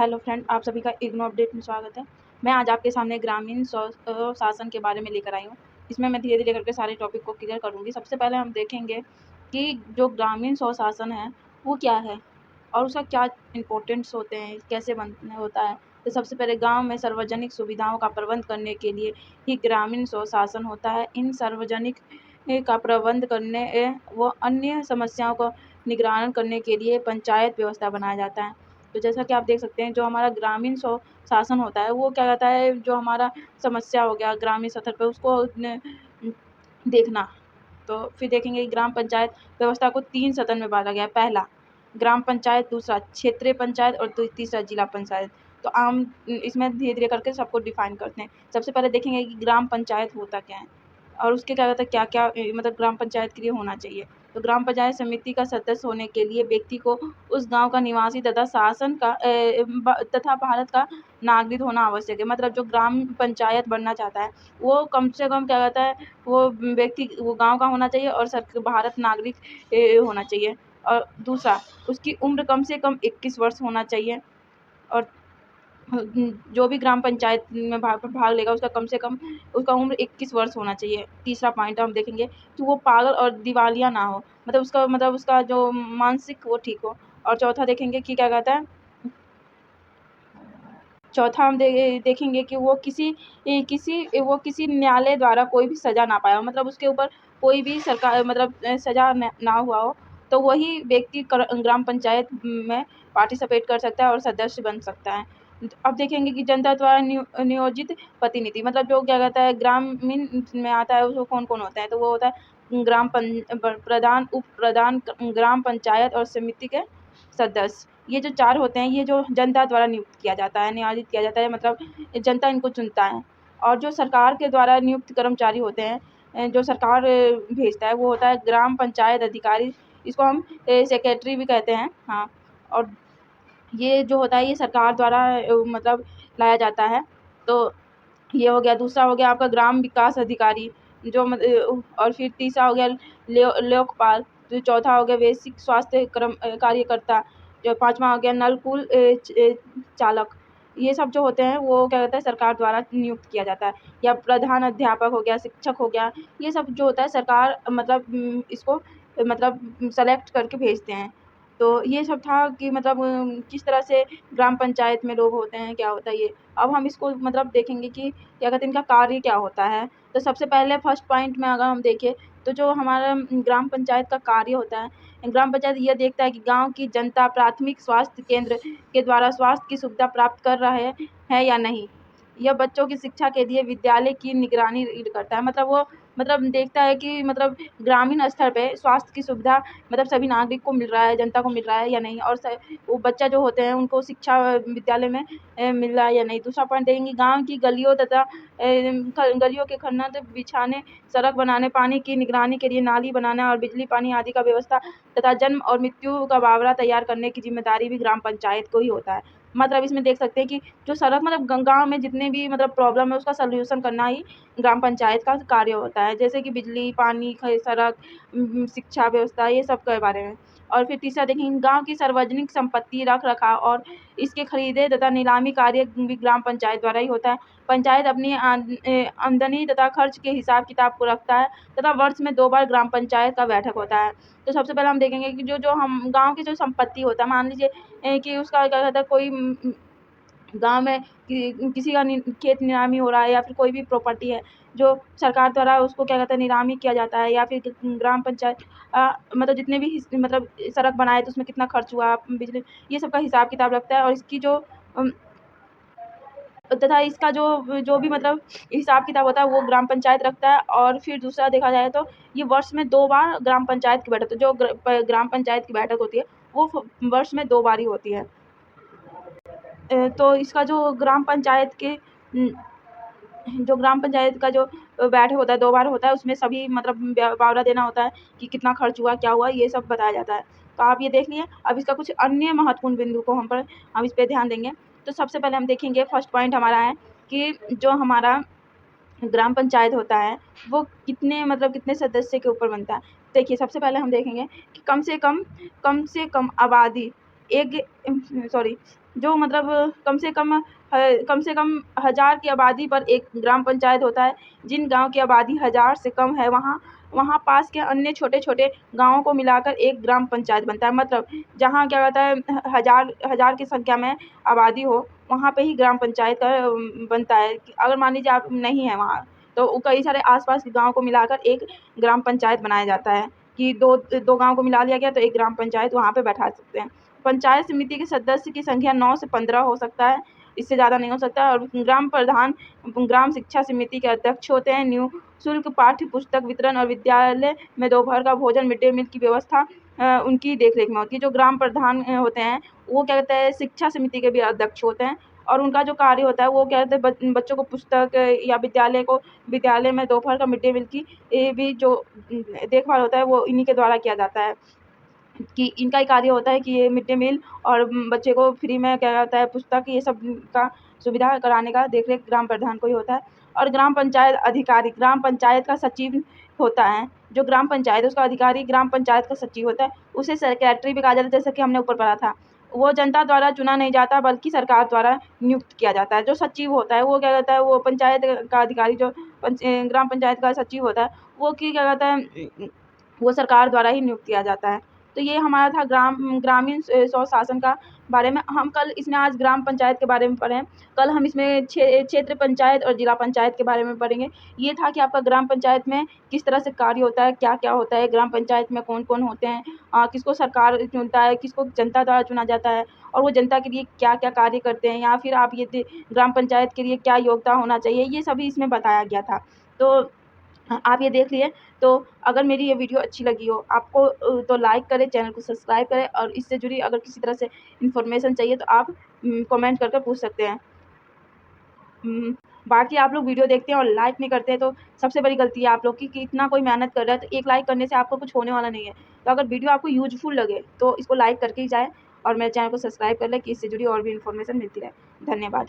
Hello friend, आप सभी का इग्नो अपडेट में स्वागत है। मैं आज आपके सामने ग्रामीण शासन के बारे में लेकर आई हूँ। इसमें मैं धीरे धीरे करके सारे टॉपिक को क्लियर करूँगी। सबसे पहले हम देखेंगे कि जो ग्रामीण स्वशासन है वो क्या है और उसका क्या इम्पोर्टेंट्स होते हैं, कैसे होता है। तो सबसे पहले गांव में सार्वजनिक सुविधाओं का प्रबंध करने के लिए ही ग्रामीण स्वशासन होता है। इन सार्वजनिक का प्रबंध करने व अन्य समस्याओं को निगरान करने के लिए पंचायत व्यवस्था बनाया जाता है। तो जैसा कि आप देख सकते हैं, जो हमारा ग्रामीण शासन होता है वो क्या कहता है, जो हमारा समस्या हो गया ग्रामीण स्तर पर उसको देखना। तो फिर देखेंगे ग्राम पंचायत व्यवस्था को 3 सदन में बांटा गया है। पहला ग्राम पंचायत, दूसरा क्षेत्रीय पंचायत और तीसरा जिला पंचायत। तो आम इसमें धीरे धीरे करके सबको डिफाइन करते हैं। सबसे पहले देखेंगे कि ग्राम पंचायत होता क्या है और उसके क्या कहता है, क्या क्या मतलब ग्राम पंचायत के लिए होना चाहिए। तो ग्राम पंचायत समिति का सदस्य होने के लिए व्यक्ति को उस गांव का निवासी तथा शासन का तथा भारत का नागरिक होना आवश्यक है। मतलब जो ग्राम पंचायत बनना चाहता है वो कम से कम क्या कहता है, वो व्यक्ति वो गांव का होना चाहिए और भारत नागरिक होना चाहिए। और दूसरा, उसकी उम्र कम से कम 21 वर्ष होना चाहिए। और जो भी ग्राम पंचायत में भाग लेगा उसका कम से कम उसका उम्र 21 वर्ष होना चाहिए। तीसरा पॉइंट हम देखेंगे कि वो पागल और दिवालिया ना हो, मतलब उसका जो मानसिक वो ठीक हो। और चौथा देखेंगे कि क्या कहता है, चौथा हम देखेंगे कि वो किसी न्यायालय द्वारा कोई भी सजा ना पाया हो, मतलब उसके ऊपर कोई भी सरकार मतलब सजा ना हुआ हो, तो वही व्यक्ति ग्राम पंचायत में पार्टिसिपेट कर सकता है और सदस्य बन सकता है। अब देखेंगे कि जनता द्वारा नियोजित प्रतिनिधि, मतलब जो क्या कहता है ग्रामीण में आता है उसको कौन कौन होता है। तो वो होता है प्रधान, उप प्रधान, ग्राम पंचायत और समिति के सदस्य। ये जो 4 होते हैं, ये जो जनता द्वारा नियुक्त किया जाता है, नियोजित किया जाता है, मतलब जनता इनको चुनता है। और जो सरकार के द्वारा नियुक्त कर्मचारी होते हैं, जो सरकार भेजता है, वो होता है ग्राम पंचायत अधिकारी। इसको हम सेक्रेटरी भी कहते हैं। हाँ, और ये जो होता है ये सरकार द्वारा मतलब लाया जाता है। तो ये हो गया। दूसरा हो गया आपका ग्राम विकास अधिकारी, जो और फिर तीसरा हो गया लोकपाल। तो चौथा हो गया बेसिक स्वास्थ्य कार्यकर्ता। जो पांचवा हो गया नलकुल चालक। ये सब जो होते हैं वो क्या कहता है सरकार द्वारा नियुक्त किया जाता है। या प्रधान अध्यापक हो गया, शिक्षक हो गया, ये सब जो होता है सरकार मतलब इसको मतलब सेलेक्ट करके भेजते हैं। तो ये सब था कि मतलब किस तरह से ग्राम पंचायत में लोग होते हैं, क्या होता है ये। अब हम इसको मतलब देखेंगे कि क्या कहते हैं इनका कार्य क्या होता है। तो सबसे पहले फर्स्ट पॉइंट में अगर हम देखें तो जो हमारा ग्राम पंचायत का कार्य होता है, ग्राम पंचायत यह देखता है कि गांव की जनता प्राथमिक स्वास्थ्य केंद्र के द्वारा स्वास्थ्य की सुविधा प्राप्त कर रहे हैं या नहीं। यह बच्चों की शिक्षा के लिए विद्यालय की निगरानी करता है। मतलब वो मतलब देखता है कि मतलब ग्रामीण स्तर पे स्वास्थ्य की सुविधा मतलब सभी नागरिक को मिल रहा है, जनता को मिल रहा है या नहीं। और वो बच्चा जो होते हैं उनको शिक्षा विद्यालय में मिल रहा है या नहीं। दूसरा पॉइंट देखेंगे गांव की गलियों तथा गलियों के खन्ना बिछाने, सड़क बनाने, पानी की निगरानी के लिए नाली बनाना और बिजली पानी आदि का व्यवस्था तथा जन्म और मृत्यु का बावरा तैयार करने की जिम्मेदारी भी ग्राम पंचायत को ही होता है। मतलब इसमें देख सकते हैं कि जो सड़क मतलब गाँव में जितने भी मतलब प्रॉब्लम है उसका सल्यूशन करना ही ग्राम पंचायत का कार्य होता है। जैसे कि बिजली, पानी, सड़क, शिक्षा व्यवस्था, ये सब के बारे में। और फिर तीसरा देखेंगे गांव की सार्वजनिक संपत्ति रख रखाव और इसके खरीदे तथा नीलामी कार्य भी ग्राम पंचायत द्वारा ही होता है। पंचायत अपनी आमदनी तथा खर्च के हिसाब किताब को रखता है तथा वर्ष में 2 बार ग्राम पंचायत का बैठक होता है। तो सबसे पहले हम देखेंगे कि जो हम गांव की जो संपत्ति होता है, मान लीजिए कि उसका क्या कहता है कोई गांव में किसी का खेत नीलामी हो रहा है या फिर कोई भी प्रॉपर्टी है जो सरकार द्वारा उसको क्या कहते हैं नीलामी किया जाता है। या फिर ग्राम पंचायत मतलब जितने भी मतलब सड़क बनाए तो उसमें कितना खर्च हुआ, बिजली, ये सब का हिसाब किताब रखता है। और इसकी जो तथा इसका जो भी मतलब हिसाब किताब होता है वो ग्राम पंचायत रखता है। और फिर दूसरा देखा जाए तो ये वर्ष में 2 बार ग्राम पंचायत की बैठक, तो जो ग्राम पंचायत की बैठक होती है वो वर्ष में 2 बार ही होती है। तो इसका जो ग्राम पंचायत के जो ग्राम पंचायत का जो बैठक होता है 2 बार होता है, उसमें सभी मतलब ब्यौरा देना होता है कि कितना खर्च हुआ, क्या हुआ, ये सब बताया जाता है। तो आप ये देख लिए। अब इसका कुछ अन्य महत्वपूर्ण बिंदु को हम इस पे ध्यान देंगे। तो सबसे पहले हम देखेंगे फर्स्ट पॉइंट हमारा है कि जो हमारा ग्राम पंचायत होता है वो कितने सदस्य के ऊपर बनता है। देखिए सबसे पहले हम देखेंगे कि कम से कम आबादी एक जो मतलब कम से कम 1000 की आबादी पर एक ग्राम पंचायत होता है। जिन गाँव की आबादी 1000 से कम है वहाँ पास के अन्य छोटे-छोटे गाँवों को मिलाकर एक ग्राम पंचायत बनता है। मतलब जहाँ क्या कहता है 1000 की संख्या में आबादी हो, वहाँ पे ही ग्राम पंचायत का बनता है। अगर मान लीजिए आप नहीं हैं वहाँ, तो कई सारे आस-पास के गाँव को मिलाकर एक ग्राम पंचायत बनाया जाता है कि दो गाँव को मिला लिया गया तो एक ग्राम पंचायत वहाँ पे बैठा सकते हैं। पंचायत समिति के सदस्य की संख्या 9 से 15 हो सकता है, इससे ज़्यादा नहीं हो सकता। और ग्राम प्रधान ग्राम शिक्षा समिति के अध्यक्ष होते हैं। निःशुल्क पाठ्य पुस्तक वितरण और विद्यालय में दोपहर का भोजन मिड डे मील की व्यवस्था उनकी देखरेख में होती है। जो ग्राम प्रधान होते हैं, वो क्या कहते हैं, शिक्षा समिति के भी अध्यक्ष होते हैं और उनका जो कार्य होता है वो क्या कहते हैं, बच्चों को पुस्तक या विद्यालय में दोपहर का मिड डे मील की भी जो देखभाल होता है वो इन्हीं के द्वारा किया जाता है। कि इनका ही कार्य होता है कि ये मिड डे मील और बच्चे को फ्री में क्या कहता है पुस्तक ये सब का सुविधा कराने का देखरेख ग्राम प्रधान को ही होता है। और ग्राम पंचायत अधिकारी ग्राम पंचायत का सचिव होता है। जो ग्राम पंचायत है उसका अधिकारी ग्राम पंचायत का सचिव होता है। उसे सेक्रेटरी भी कहा जाता है, जैसा कि हमने ऊपर पढ़ा था। वो जनता द्वारा चुना नहीं जाता बल्कि सरकार द्वारा नियुक्त किया जाता है। जो सचिव होता है वो क्या कहता है, वो पंचायत का अधिकारी जो ग्राम पंचायत का सचिव होता है वो की क्या कहता है, वो सरकार द्वारा ही नियुक्त किया जाता है। तो ये हमारा था ग्रामीण स्वशासन का बारे में। हम कल इसमें आज ग्राम पंचायत के बारे में पढ़े। कल हम इसमें क्षेत्र पंचायत और जिला पंचायत के बारे में पढ़ेंगे। ये था कि आपका ग्राम पंचायत में किस तरह से कार्य होता है, क्या-क्या होता है, ग्राम पंचायत में कौन-कौन होते हैं, किसको सरकार चुनता है, किसको जनता द्वारा चुना जाता है और वो जनता के लिए क्या-क्या कार्य करते हैं, या फिर आप ये ग्राम पंचायत के लिए क्या योग्यता होना चाहिए, ये सभी इसमें बताया गया था। तो आप ये देख लिए। तो अगर मेरी ये वीडियो अच्छी लगी हो आपको तो लाइक करें, चैनल को सब्सक्राइब करें और इससे जुड़ी अगर किसी तरह से इन्फॉर्मेशन चाहिए तो आप कमेंट करके पूछ सकते हैं। बाकी आप लोग वीडियो देखते हैं और लाइक नहीं करते हैं तो सबसे बड़ी गलती है आप लोग की कि इतना कोई मेहनत कर रहा है तो एक लाइक करने से आपको कुछ होने वाला नहीं है। तो अगर वीडियो आपको यूज़फुल लगे तो इसको लाइक करके ही जाएँ और मेरे चैनल को सब्सक्राइब कर लें कि इससे जुड़ी और भी इन्फॉर्मेशन मिलती रहे। धन्यवाद।